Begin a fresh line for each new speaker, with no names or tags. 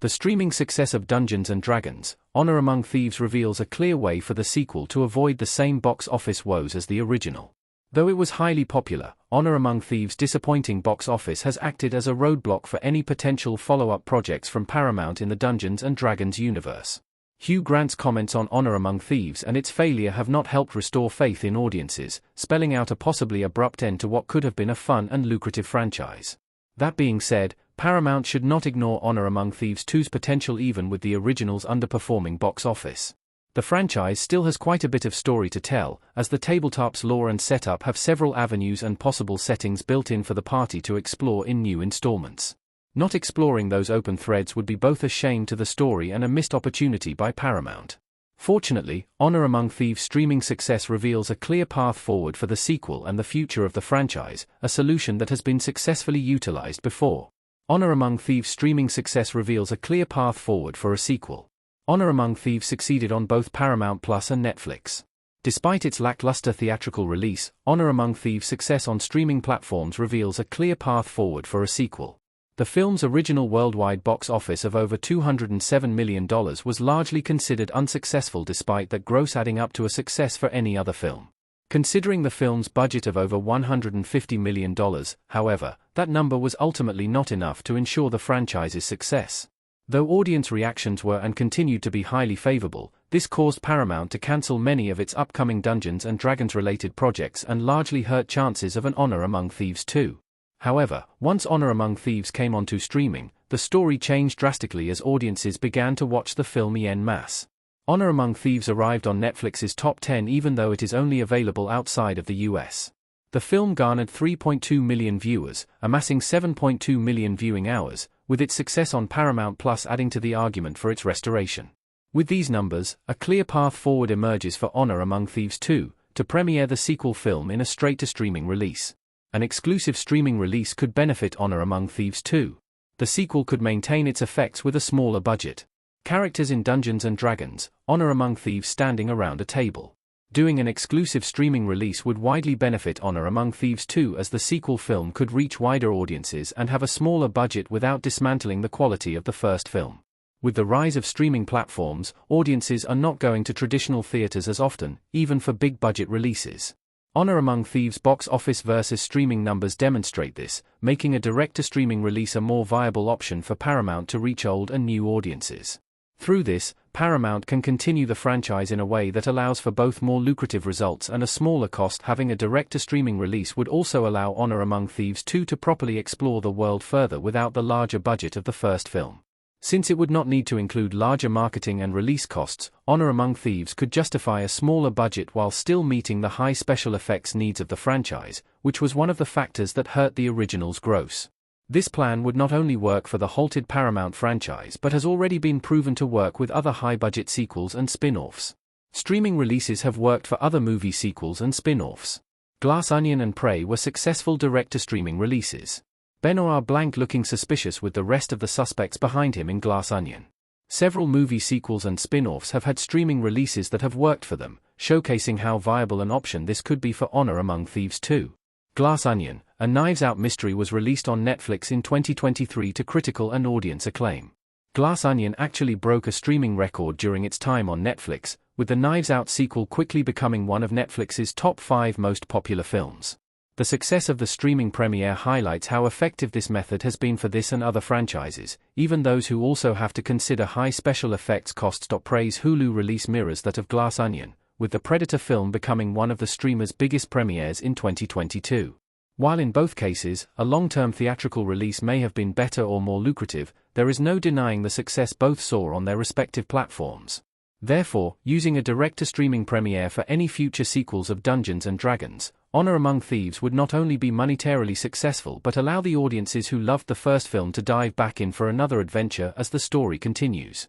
The streaming success of Dungeons & Dragons: Honor Among Thieves reveals a clear way for the sequel to avoid the same box office woes as the original. Though it was highly popular, Honor Among Thieves' disappointing box office has acted as a roadblock for any potential follow-up projects from Paramount in the Dungeons & Dragons universe. Hugh Grant's comments on Honor Among Thieves and its failure have not helped restore faith in audiences, spelling out a possibly abrupt end to what could have been a fun and lucrative franchise. That being said, Paramount should not ignore Honor Among Thieves 2's potential even with the original's underperforming box office. The franchise still has quite a bit of story to tell, as the tabletop's lore and setup have several avenues and possible settings built in for the party to explore in new installments. Not exploring those open threads would be both a shame to the story and a missed opportunity by Paramount. Fortunately, Honor Among Thieves' streaming success reveals a clear path forward for the sequel and the future of the franchise, a solution that has been successfully utilized before. Honor Among Thieves' streaming success reveals a clear path forward for a sequel. Honor Among Thieves succeeded on both Paramount Plus and Netflix. Despite its lackluster theatrical release, Honor Among Thieves' success on streaming platforms reveals a clear path forward for a sequel. The film's original worldwide box office of over $207 million was largely considered unsuccessful despite that gross adding up to a success for any other film. Considering the film's budget of over $150 million, however, that number was ultimately not enough to ensure the franchise's success. Though audience reactions were and continued to be highly favorable, this caused Paramount to cancel many of its upcoming Dungeons & Dragons-related projects and largely hurt chances of an Honor Among Thieves 2. However, once Honor Among Thieves came onto streaming, the story changed drastically as audiences began to watch the film en masse. Honor Among Thieves arrived on Netflix's top 10 even though it is only available outside of the US. The film garnered 3.2 million viewers, amassing 7.2 million viewing hours, with its success on Paramount Plus adding to the argument for its restoration. With these numbers, a clear path forward emerges for Honor Among Thieves 2, to premiere the sequel film in a straight-to-streaming release. An exclusive streaming release could benefit Honor Among Thieves 2. The sequel could maintain its effects with a smaller budget. Characters in Dungeons & Dragons: Honor Among Thieves standing around a table. Doing an exclusive streaming release would widely benefit Honor Among Thieves 2 as the sequel film could reach wider audiences and have a smaller budget without dismantling the quality of the first film. With the rise of streaming platforms, audiences are not going to traditional theaters as often, even for big-budget releases. Honor Among Thieves' box office versus streaming numbers demonstrate this, making a direct-to-streaming release a more viable option for Paramount to reach old and new audiences. Through this, Paramount can continue the franchise in a way that allows for both more lucrative results and a smaller cost. Having a direct-to-streaming release would also allow Honor Among Thieves 2 to properly explore the world further without the larger budget of the first film. Since it would not need to include larger marketing and release costs, Honor Among Thieves could justify a smaller budget while still meeting the high special effects needs of the franchise, which was one of the factors that hurt the original's gross. This plan would not only work for the halted Paramount franchise but has already been proven to work with other high-budget sequels and spin-offs. Streaming releases have worked for other movie sequels and spin-offs. Glass Onion and Prey were successful direct-to-streaming releases. Benoit Blanc looking suspicious with the rest of the suspects behind him in Glass Onion. Several movie sequels and spin-offs have had streaming releases that have worked for them, showcasing how viable an option this could be for Honor Among Thieves 2. Glass Onion, a Knives Out mystery, was released on Netflix in 2023 to critical and audience acclaim. Glass Onion actually broke a streaming record during its time on Netflix, with the Knives Out sequel quickly becoming one of Netflix's top 5 most popular films. The success of the streaming premiere highlights how effective this method has been for this and other franchises, even those who also have to consider high special effects costs. Prey's Hulu release mirrors that of Glass Onion, with the Predator film becoming one of the streamer's biggest premieres in 2022. While in both cases, a long-term theatrical release may have been better or more lucrative, there is no denying the success both saw on their respective platforms. Therefore, using a direct-to-streaming premiere for any future sequels of Dungeons & Dragons, Honor Among Thieves would not only be monetarily successful but allow the audiences who loved the first film to dive back in for another adventure as the story continues.